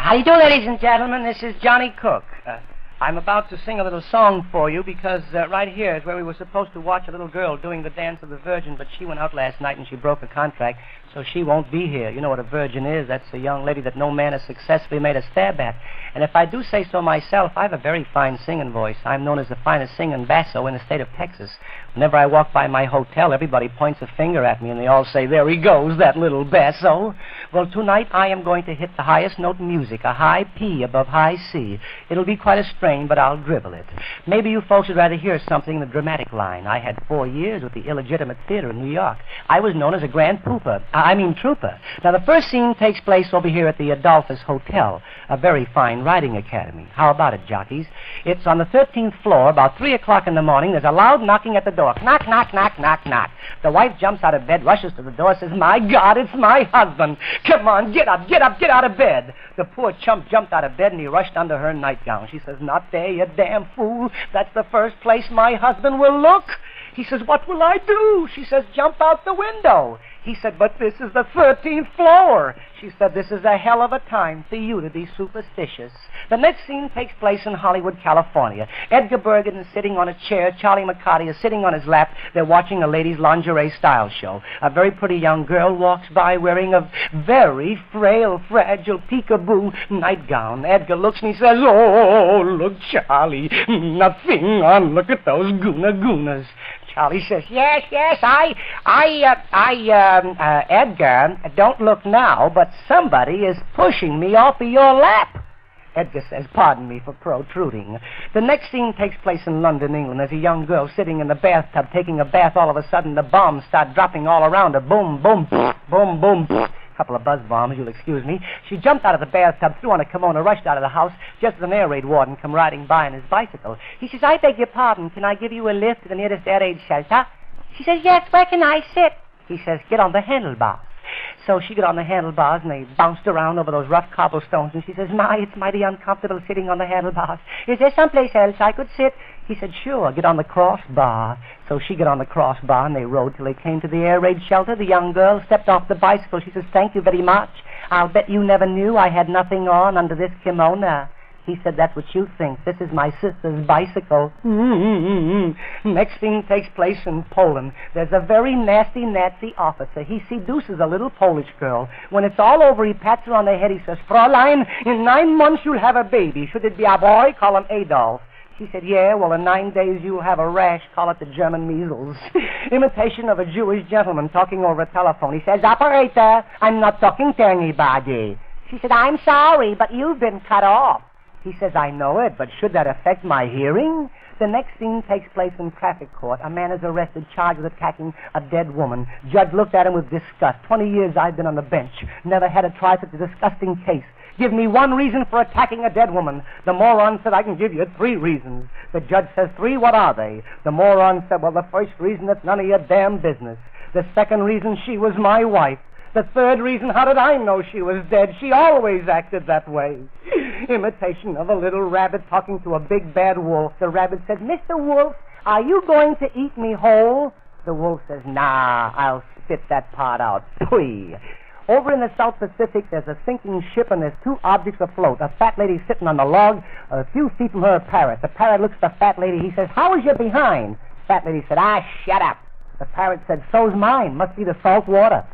How do you do, ladies and gentlemen? This is Johnny Cook. I'm about to sing a little song for you because right here is where we were supposed to watch a little girl doing the dance of the Virgin, but she went out last night and she broke a contract, so she won't be here. You know what a virgin is. That's a young lady that no man has successfully made a stab at. And if I do say so myself, I have a very fine singing voice. I'm known as the finest singing basso in the state of Texas. Whenever I walk by my hotel, everybody points a finger at me and they all say, there he goes, that little basso. Well, tonight I am going to hit the highest note in music, a high P above high C. It'll be quite a strain, but I'll dribble it. Maybe you folks would rather hear something in the dramatic line. I had 4 years with the illegitimate theater in New York. I was known as a grand trooper. Now, the first scene takes place over here at the Adolphus Hotel, a very fine riding academy. How about it, jockeys? It's on the 13th floor, about 3 o'clock in the morning. There's a loud knocking at the door. Knock, knock, knock, knock, knock. The wife jumps out of bed, rushes to the door, says, my God, it's my husband. Come on, get up, get up, get out of bed. The poor chump jumped out of bed and he rushed under her nightgown. She says, not there, you damn fool. That's the first place my husband will look. He says, what will I do? She says, jump out the window. He said, but this is the 13th floor. She said, this is a hell of a time for you to be superstitious. The next scene takes place in Hollywood, California. Edgar Bergen is sitting on a chair. Charlie McCarty is sitting on his lap. They're watching a ladies' lingerie style show. A very pretty young girl walks by wearing a very frail, fragile, peekaboo nightgown. Edgar looks and he says, oh, look, Charlie, nothing on. Look at those goona-goonas. Charlie says, yes, Edgar, don't look now, but somebody is pushing me off of your lap. Edgar says, pardon me for protruding. The next scene takes place in London, England. There's a young girl sitting in the bathtub taking a bath. All of a sudden, the bombs start dropping all around her. Boom, boom, boom, boom, boom. Couple of buzz bombs, you'll excuse me. She jumped out of the bathtub, threw on a kimono, rushed out of the house, just as an air raid warden come riding by on his bicycle. He says, I beg your pardon, can I give you a lift to the nearest air raid shelter? She says, yes, where can I sit? He says, get on the handlebars. So she got on the handlebars, and they bounced around over those rough cobblestones, and she says, my, it's mighty uncomfortable sitting on the handlebars. Is there someplace else I could sit? He said, sure, get on the crossbar. So she got on the crossbar, and they rode till they came to the air raid shelter. The young girl stepped off the bicycle. She says, thank you very much. I'll bet you never knew I had nothing on under this kimono. He said, that's what you think. This is my sister's bicycle. Next thing takes place in Poland. There's a very nasty Nazi officer. He seduces a little Polish girl. When it's all over, he pats her on the head. He says, Fräulein, in 9 months you'll have a baby. Should it be a boy, call him Adolf. She said, yeah, well, in 9 days you'll have a rash. Call it the German measles. Imitation of a Jewish gentleman talking over a telephone. He says, operator, I'm not talking to anybody. She said, I'm sorry, but you've been cut off. He says, I know it, but should that affect my hearing? The next scene takes place in traffic court. A man is arrested, charged with attacking a dead woman. Judge looked at him with disgust. 20 years I've been on the bench. Never had to try such a disgusting case. Give me one reason for attacking a dead woman. The moron said, I can give you 3 reasons. The judge says, 3, what are they? The moron said, well, the first reason, it's none of your damn business. The second reason, she was my wife. The third reason, how did I know she was dead? She always acted that way. Imitation of a little rabbit talking to a big bad wolf. The rabbit said, Mr. Wolf, are you going to eat me whole? The wolf says, nah, I'll spit that part out. Pwee. Over in the South Pacific, there's a sinking ship and there's 2 objects afloat. A fat lady sitting on the log, a few feet from her, a parrot. The parrot looks at the fat lady. He says, how is your behind? Fat lady said, shut up. The parrot said, so's mine. Must be the salt water.